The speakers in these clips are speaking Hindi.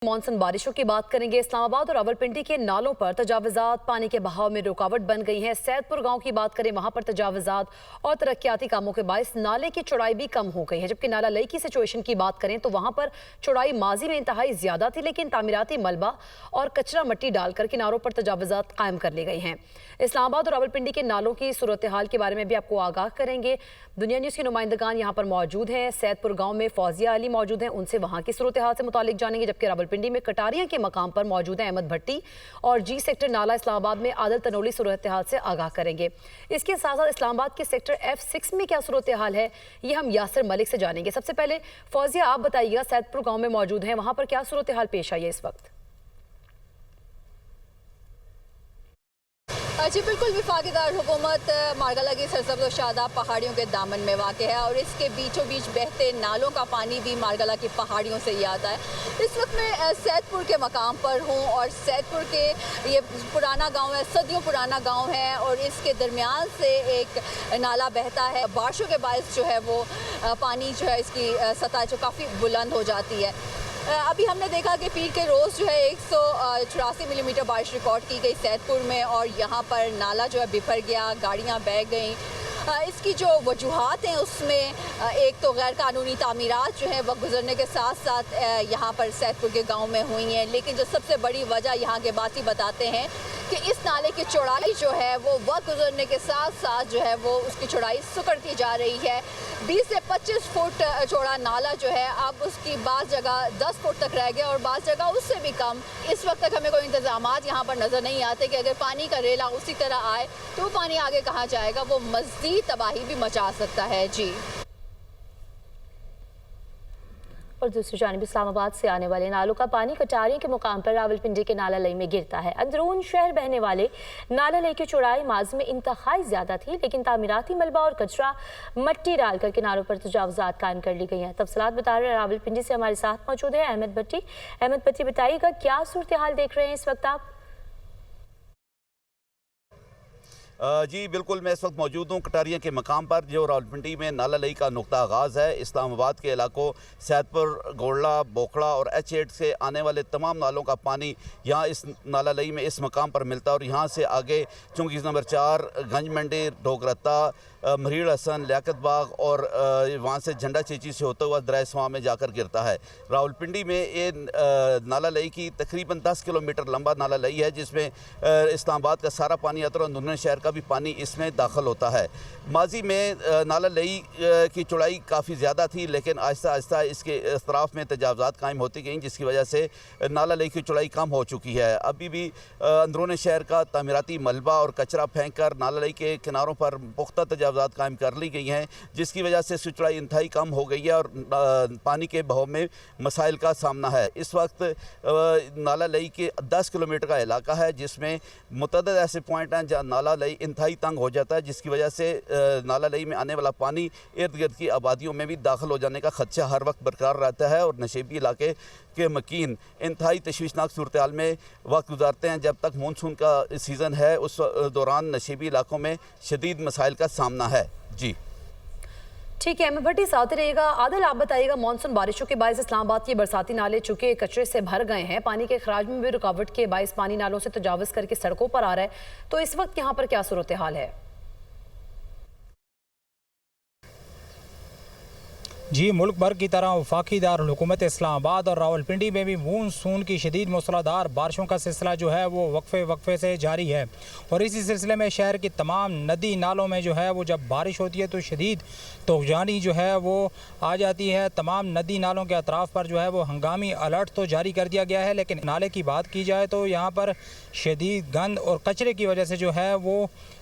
मानसून बारिशों की बात करेंगे। इस्लामाबाद और रावलपिंडी के नालों पर तजावुजात पानी के बहाव में रुकावट बन गई है। सैदपुर गांव की बात करें, वहां पर तजावुजात और तरक्याती कामों के बायस नाले की चौड़ाई भी कम हो गई है। जबकि नाला लई की सिचुएशन की बात करें तो वहां पर चौड़ाई माजी में इंतहाई ज्यादा थी, लेकिन तामीराती मलबा और कचरा मट्टी डालकर किनारों पर तजावुजात कायम कर ली गई हैं। इस्लामाबाद और रावलपिंडी के नालों की सूरत हाल के बारे में भी आपको आगाह करेंगे। दुनिया न्यूज़ के नुमाइंदगान यहाँ पर मौजूद हैं। सैदपुर गाँव में फौजिया अली मौजूद हैं, उनसे वहाँ की सूरत हाल से मुतालिक जानेंगे। जबकि रावलपिंडी में कटारिया के मकाम पर मौजूद हैं अहमद भट्टी और जी सेक्टर नाला इस्लामाबाद में आदल तनोली सूरत हाल से आगाह करेंगे। इसके साथ साथ इस्लामाबाद के सेक्टर F6 में क्या सूरत हाल है, ये हम यासिर मलिक से जानेंगे। सबसे पहले फौजिया, आप बताइएगा, सैदपुर गाँव में मौजूद हैं, वहाँ पर क्या सूरत हाल पेश आई है इस वक्त? जी बिल्कुल, विफाकीदार हुकूमत मारगला की सरसब्ज़ और शादाब पहाड़ियों के दामन में वाक़ है और इसके बीचों बीच बहते नालों का पानी भी मारगला की पहाड़ियों से ही आता है। इस वक्त मैं सैदपुर के मकाम पर हूँ और सैदपुर के ये पुराना गांव है, सदियों पुराना गांव है और इसके दरमियान से एक नाला बहता है। बारिशों के बायस जो है वो पानी जो है इसकी सतह जो काफ़ी बुलंद हो जाती है। अभी हमने देखा कि पीर के रोज़ जो है 184 मिलीमीटर बारिश रिकॉर्ड की गई सैदपुर में और यहाँ पर नाला जो है बिफर गया, गाड़ियाँ बह गईं। इसकी जो वजूहात हैं उसमें एक तो गैर कानूनी तामीरात जो है वक्त गुजरने के साथ साथ यहाँ पर सैदपुर के गांव में हुई हैं, लेकिन जो सबसे बड़ी वजह यहाँ के बासी बताते हैं कि इस नाले की चौड़ाई जो है वो वक्त गुजरने के साथ साथ जो है वो उसकी चौड़ाई सुकड़ती जा रही है। 20 से 25 फुट चौड़ा नाला जो है अब उसकी बाज़ जगह 10 फुट तक रह गया और बाज़ जगह उससे भी कम। इस वक्त तक हमें कोई इंतजामात यहाँ पर नज़र नहीं आते कि अगर पानी का रेला उसी तरह आए तो वो पानी आगे कहाँ जाएगा, वो मज़ीद तबाही भी मचा सकता है। जी। और दूसरी जानिब इस्लामाबाद से आने वाले नालों का पानी कटारियों के मुकाम पर रावलपिंडी के नाला लई में गिरता है। अंदरून शहर बहने वाले नाला लई की चौड़ाई माजी में इंतहाई ज्यादा थी, लेकिन तामीराती मलबा और कचरा मट्टी डालकर किनारों पर तजावुजात कायम कर ली गई हैं। तफसीलात बता रहे हैं, रावलपिंडी से हमारे साथ मौजूद है अहमद भट्टी। अहमद भट्टी, बताइएगा क्या सूरत हाल देख रहे हैं इस वक्त आप? जी बिल्कुल, मैं इस वक्त मौजूद हूँ कटारिया के मकाम पर, जो रावलपिंडी में नाला लई का नुक्ता आगाज़ है। इस्लामाबाद के इलाकों सैदपुर, गोड़ला, बोखड़ा और H8 से आने वाले तमाम नालों का पानी यहाँ इस नाला लई में इस मकाम पर मिलता है और यहाँ से आगे चूँकि नंबर 4 गंज मंडी, ढोगरत्ता, मरीड़ हसन, लियाकत बाग और वहाँ से झंडा चीची से होता हुआ दरिया स्वां में जाकर गिरता है। रावलपिंडी में ये नाला लई की तकरीबन 10 किलोमीटर लंबा नाला लई है, जिसमें इस्लामाबाद का सारा पानी आता है और दुनिया शहर का भी पानी इसमें दाखिल होता है। माजी में नाला लई की चौड़ाई काफ़ी ज़्यादा थी, लेकिन आहिस्ता आहिस्ता इसके अतराफ़ में तजावुजात कायम होती गई, जिसकी वजह से नाला लई की चौड़ाई कम हो चुकी है। अभी भी अंदरून शहर का तामीराती मलबा और कचरा फेंक कर नाला लई के किनारों पर पुख्ता तजावुजात कायम कर ली गई हैं, जिसकी वजह से चौड़ाई इंतहाई कम हो गई है और पानी के बहाव में मसाइल का सामना है। इस वक्त नाला लई के 10 किलोमीटर का इलाका है, जिसमें मुतअद्दिद ऐसे पॉइंट हैं जहाँ नाला लई इंतहाई तंग हो जाता है, जिसकी वजह से नाला लई में आने वाला पानी इर्द गिर्द की आबादियों में भी दाखिल हो जाने का खदशा हर वक्त बरकरार रहता है और नशेबी इलाके के मकीन इंतहाई तशवीशनाक सूरत हाल में वक्त गुजारते हैं। जब तक मानसून का सीज़न है उस दौरान नशेबी इलाकों में शदीद मसाइल का सामना है। जी ठीक है अहमद भट्टी, साथ रहिएगा। आदिल, आप बताइएगा, मानसून बारिशों के बायस इस्लामाबाद के बरसाती नाले चूंकि कचरे से भर गए हैं, पानी के अखराज में भी रुकावट के बायस पानी नालों से तजावुज़ करके सड़कों पर आ रहा है, तो इस वक्त यहाँ पर क्या सूरत हाल है? जी, मुल्क भर की तरह वफाकी दारुल-हुकूमत इस्लामाबाद और रावलपिंडी में भी मानसून की शदीद मूसलाधार बारिशों का सिलसिला जो है वो वक्फे से जारी है और इसी सिलसिले में शहर की तमाम नदी नालों में जो है वो जब बारिश होती है तो शदीद तूफ़ानी जो है वो आ जाती है। तमाम नदी नालों के अतराफ़ पर जो है वो हंगामी अलर्ट तो जारी कर दिया गया है, लेकिन नाले की बात की जाए तो यहाँ पर शदीद गंद और कचरे की वजह से जो है वो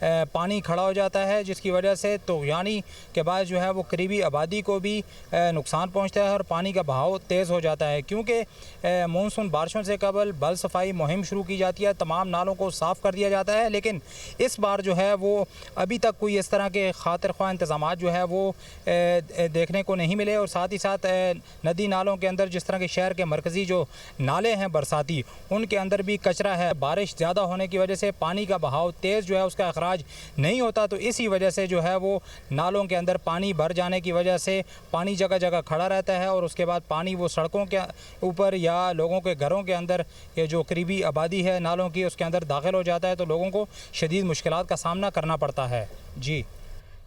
पानी खड़ा हो जाता है, जिसकी वजह से तूफ़ानी के बाद जो है वो करीबी आबादी को भी नुकसान पहुंचता है और पानी का बहाव तेज़ हो जाता है। क्योंकि मानसून बारिशों से कबल बल सफाई मुहिम शुरू की जाती है, तमाम नालों को साफ़ कर दिया जाता है, लेकिन इस बार जो है वो अभी तक कोई इस तरह के खातिर ख्वाह इंतज़ामात जो है वो देखने को नहीं मिले और साथ ही साथ नदी नालों के अंदर जिस तरह के शहर के मरकज़ी जो नाले हैं बरसाती, उनके अंदर भी कचरा है। बारिश ज़्यादा होने की वजह से पानी का बहाव तेज़ जो है उसका अखराज इलाज नहीं होता। तो इसी वजह से जो है वो नालों के अंदर पानी भर जाने की वजह से पानी जगह जगह खड़ा रहता है और उसके बाद पानी वो सड़कों के ऊपर या लोगों के घरों के अंदर, ये जो करीबी आबादी है नालों की, उसके अंदर दाखिल हो जाता है। तो लोगों को शदीद मुश्किलात का सामना करना पड़ता है। जी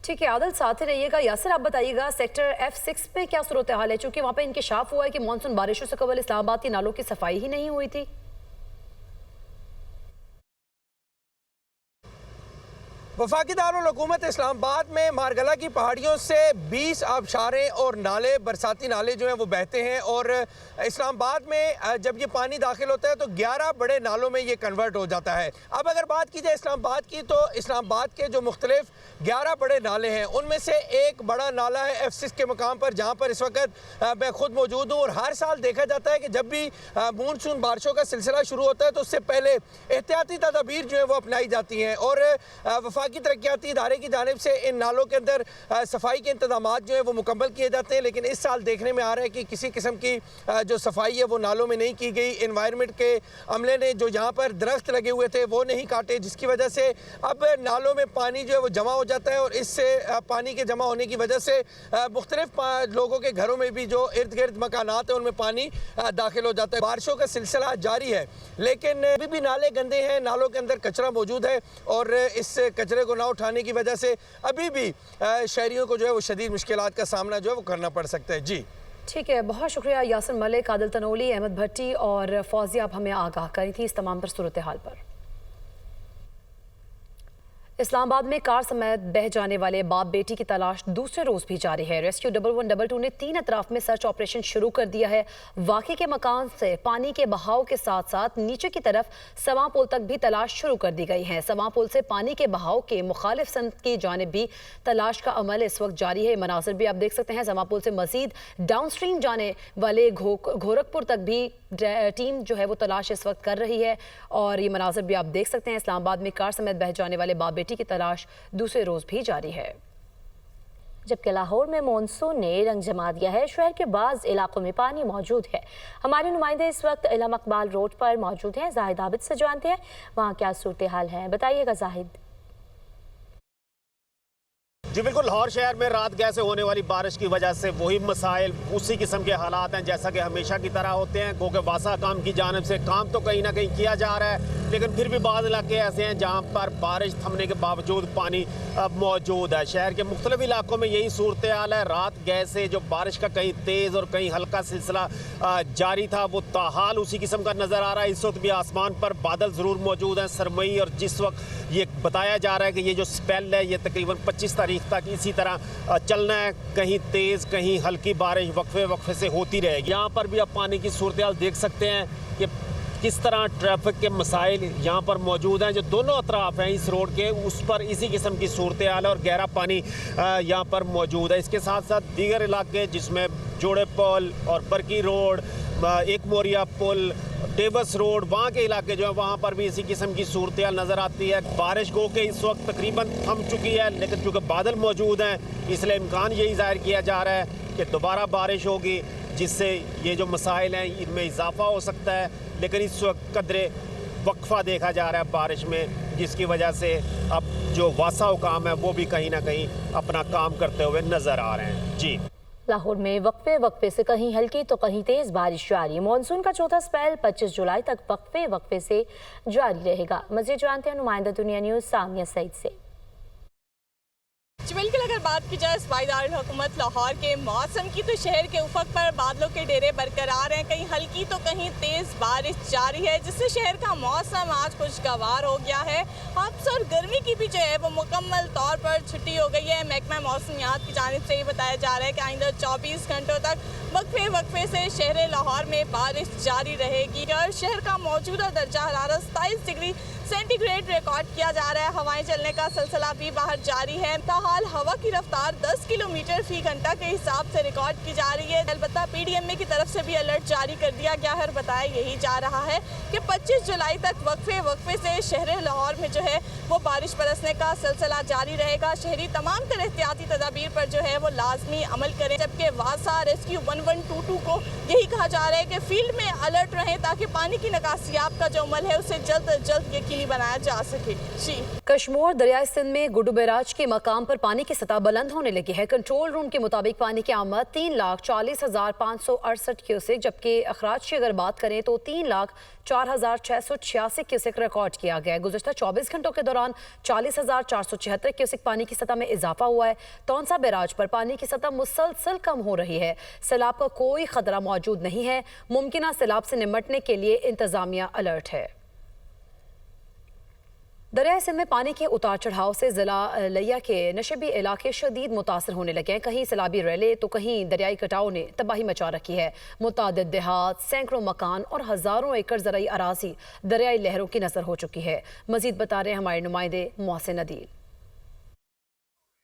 ठीक है आदिल, साथ ही रहिएगा। यासिर, आप बताइएगा सेक्टर F6 पे क्या सूरत हाल है, चूंकि वहाँ पे इंकशाफ हुआ है कि मानसून बारिशों से कबल इस्लामाबाद के नालों की सफाई ही नहीं हुई थी। वफाकी दारुल हुकूमत इस्लामाबाद में मारगला की पहाड़ियों से 20 आबशारें और नाले, बरसाती नाले जो हैं वो बहते हैं और इस्लामाबाद में जब ये पानी दाखिल होता है तो 11 बड़े नालों में ये कन्वर्ट हो जाता है। अब अगर बात की जाए इस्लामाबाद की, तो इस्लामाबाद के जो मुख्तलिफ 11 बड़े नाले हैं उनमें से एक बड़ा नाला है F6 के मकाम पर, जहाँ पर इस वक्त मैं खुद मौजूद हूँ। और हर साल देखा जाता है कि जब भी मानसून बारिशों का सिलसिला शुरू होता है तो उससे पहले एहतियाती तदाबीर जो है वो अपनाई जाती हैं और वफाकी तरक्याती इदारे की जानिब से इन नालों के अंदर सफाई के इंतजाम जो है वो मुकम्मल किए जाते हैं। लेकिन इस साल देखने में आ रहा है कि किसी किस्म की जो सफाई है वो नालों में नहीं की गई। इन्वायरमेंट के अमले ने जो यहाँ पर दरख्त लगे हुए थे वो नहीं काटे, जिसकी वजह से अब नालों में पानी जो है वो जमा हो जाता है और इससे पानी के जमा होने की वजह से मुख्तलिफ लोगों के घरों में भी जो इर्द गिर्द मकानात हैं उनमें पानी दाखिल हो जाता है। बारिशों का सिलसिला जारी है लेकिन अभी भी नाले गंदे हैं, नालों के अंदर कचरा मौजूद है और इस कचरे को ना उठाने की वजह से अभी भी शहरियों को जो है वो शदीद मुश्किलात का सामना जो है वो करना पड़ सकता है। जी ठीक है, बहुत शुक्रिया यासिर मलिक, आदिल तनोली, अहमद भट्टी और फौजिया, आप हमें आगाह करी थी इस तमाम तर सूरत हाल पर। इस्लामाबाद में कार समेत बह जाने वाले बाप बेटी की तलाश दूसरे रोज भी जारी है। रेस्क्यू 1112 ने 3 अतराफ में सर्च ऑपरेशन शुरू कर दिया है। वाक़े के मकान से पानी के बहाव के साथ साथ नीचे की तरफ सवां पुल तक भी तलाश शुरू कर दी गई है। सवां पुल से पानी के बहाव के मुखालिफ सनत की जानिब भी तलाश का अमल इस वक्त जारी है। मनाजिर भी आप देख सकते हैं। सवां पुल से मजीद डाउन स्ट्रीम जाने वाले गोरखपुर तक भी टीम जो है वो तलाश इस वक्त कर रही है और ये मनाजिर भी आप देख सकते हैं। इस्लामाबाद में कार समेत बह जाने वाले बाप बेटी की तलाश दूसरे रोज भी जारी है। जबकि लाहौर में मानसून ने रंग जमा दिया है। शहर के बाज़ इलाकों में पानी मौजूद है। हमारे नुमाइंदे इस वक्त इलम अकबाल रोड पर मौजूद हैं। जाहिद आबिद से जानते हैं वहाँ क्या सूरत हाल है, बताइएगा जाहिद। जी बिल्कुल, लाहौर शहर में रात गैर से होने वाली बारिश की वजह से वही मसाइल, उसी किस्म के हालात हैं जैसा कि हमेशा की तरह होते हैं। क्योंकि वासा काम की जानिब से काम तो कहीं ना कहीं किया जा रहा है, लेकिन फिर भी बाद इलाके ऐसे हैं जहाँ पर बारिश थमने के बावजूद पानी मौजूद है। शहर के मुख्तलिफ इलाकों में यही सूरत हाल है। रात गैर से जो बारिश का कहीं तेज़ और कहीं हल्का सिलसिला जारी था वो ताहाल उसी किस्म का नज़र आ रहा है। इस वक्त भी आसमान पर बादल ज़रूर मौजूद हैं सरमई, और जिस वक्त ये बताया जा रहा है कि ये जो स्पेल है ये तकरीबन 25 तारीख तक इसी तरह चलना है। कहीं तेज़ कहीं हल्की बारिश वक्फे वक्फे से होती रहेगी। यहाँ पर भी आप पानी की सूरत हाल देख सकते हैं कि किस तरह ट्रैफिक के मसाइल यहाँ पर मौजूद हैं। जो दोनों अतराफ हैं इस रोड के, उस पर इसी किस्म की सूरत हाल है और गहरा पानी यहाँ पर मौजूद है। इसके साथ साथ दीगर इलाके जिसमें जोड़े पुल और बरकी रोड, एक मोरिया पुल, डेवस रोड, वहाँ के इलाके जो है वहाँ पर भी इसी किस्म की सूरत हाल नज़र आती है। बारिश गो के इस वक्त तकरीबन थम चुकी है, लेकिन चूँकि बादल मौजूद हैं इसलिए इम्कान यही ज़ाहिर किया जा रहा है कि दोबारा बारिश होगी, जिससे ये जो मसाइल हैं इनमें इजाफा हो सकता है। लेकिन इस वक्त कदरे वक्फा देखा जा रहा है बारिश में, जिसकी वजह से अब जो वासा हुकाम है वो भी कहीं ना कहीं अपना काम करते हुए नज़र आ रहे हैं। जी लाहौर में वक्फे वक्फे से कहीं हल्की तो कहीं तेज बारिश जारी। मानसून का चौथा स्पेल 25 जुलाई तक वक्फे वक्फे से जारी रहेगा। मज़ीद जानते हैं नुमाइंदा दुनिया न्यूज़ सामिया सईद से। बिल्कुल, अगर बात की जाए सूबाई दारुल हुकूमत लाहौर के मौसम की, तो शहर के उफक पर बादलों के डेरे बरकरार हैं। कहीं हल्की तो कहीं तेज़ बारिश जारी है, जिससे शहर का मौसम आज खुशगवार हो गया है। हब्स और गर्मी की भी जो है वो मुकम्मल तौर पर छुट्टी हो गई है। महकमा मौसमियात की जानिब से ये बताया जा रहा है कि आइंदा 24 घंटों तक वक्फे वक्फे से शहर लाहौर में बारिश जारी रहेगी और शहर का मौजूदा दर्जा हरारत 27 डिग्री सेंटीग्रेड रिकॉर्ड किया जा रहा है। हवाएं चलने का सिलसिला भी बाहर जारी है। ताहाल हवा की रफ्तार 10 किलोमीटर फी घंटा के हिसाब से रिकॉर्ड की जा रही है। अलबत्ता पीडीएमए की तरफ से भी अलर्ट जारी कर दिया गया है और बताया यही जा रहा है कि 25 जुलाई तक वक्फे से शहर लाहौर में जो है वो बारिश बरसने का सिलसिला जारी रहेगा। शहरी तमाम तरह एहतियाती तदाबीर पर जो है वो लाजमी अमल करें, जबकि वासा रेस्क्यू 1122 को यही कहा जा रहा है कि फील्ड में अलर्ट रहें ताकि पानी की निकासियाब का जो अमल है उसे जल्द अज जल्द यकीनी बनाया जा सके। जी, कश्मोर दरियाई सिंध में गुड्डू बैराज के मकाम पर पानी की सतह बुलंद होने लगी है। कंट्रोल रूम के मुताबिक पानी की आमद 3,40,568 क्यूसेक, जबकि अखराज की अगर बात करें तो 3,04,686 क्यूसेक रिकॉर्ड किया गया है। गुज़श्ता 24 घंटों के दौरान 40,476 क्यूसेक पानी की सतह में इजाफा हुआ है। तौंसा बैराज पर पानी की सतह मुसलसल कम हो रही है। सैलाब का कोई खतरा मौजूद नहीं है। मुमकिन सैलाब से निपटने के लिए इंतजामिया अलर्ट है। दरियाई सिंध में पानी के उतार चढ़ाव से जिला लिया के नशबी इलाके शदीद मुतासर होने लगे हैं। कहीं सैलाबी रैले तो कहीं दरियाई कटाव ने तबाही मचा रखी है। मुतादिद देहात, सैकड़ों मकान और हज़ारों एकड़ ज़राई अराजी दरियाई लहरों की नज़र हो चुकी है। मजीद बता रहे हैं हमारे नुमाइंदे मोहसिन अदील।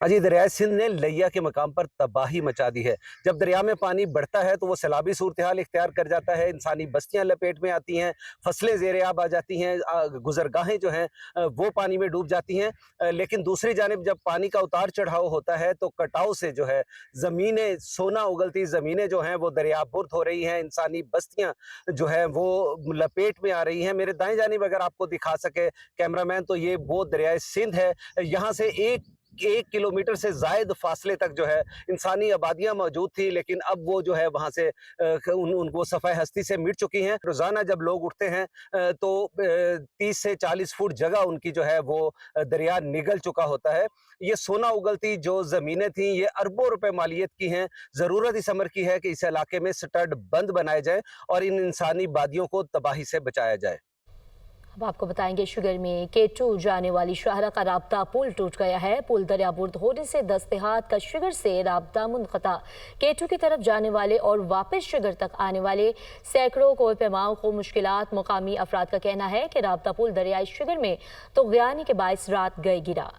अजी, दरियाई सिंध ने लिया के मकाम पर तबाही मचा दी है। जब दरिया में पानी बढ़ता है तो वो सैलाबी सूरत हाल इख्तियार कर जाता है, इंसानी बस्तियां लपेट में आती हैं, फसलें ज़ेर-ए-आब आ जाती हैं, गुजरगाहें जो हैं वो पानी में डूब जाती हैं। लेकिन दूसरी जानिब जब पानी का उतार चढ़ाव होता है तो कटाव से जो है ज़मीनें सोना उगलती ज़मीनें जो हैं वो दरियाबुर्द हो रही हैं, इंसानी बस्तियां जो है वो लपेट में आ रही हैं। मेरे दाएं जानिब अगर आपको दिखा सके कैमरामैन तो ये वो दरियाई सिंध है। यहाँ से एक किलोमीटर से ज़ायद फासले तक जो है इंसानी आबादियाँ मौजूद थी, लेकिन अब वो जो है वहाँ से उनको सफ़ाए हस्ती से मिट चुकी हैं। रोज़ाना जब लोग उठते हैं तो 30 से 40 फुट जगह उनकी जो है वो दरिया निगल चुका होता है। ये सोना उगलती जो ज़मीनें थीं ये अरबों रुपए मालियत की हैं। ज़रूरत इस अमर की है कि इस इलाके में स्टड बंद बनाए जाएँ और इन इंसानी बादियों को तबाही से बचाया जाए। अब आपको बताएंगे शुगर में केटू जाने वाली शाहरा का राब्ता पुल टूट गया है। पुल दरियाबुर्द होने से दस्तेहात का शुगर से राब्ता मुनक़ता। केटू की तरफ जाने वाले और वापस शुगर तक आने वाले सैकड़ों कोई पैमाओं को मुश्किलात। मुकामी अफराद का कहना है कि राब्ता पुल दरियाई शुगर में तुग़यानी के बाइस रात गए गिरा।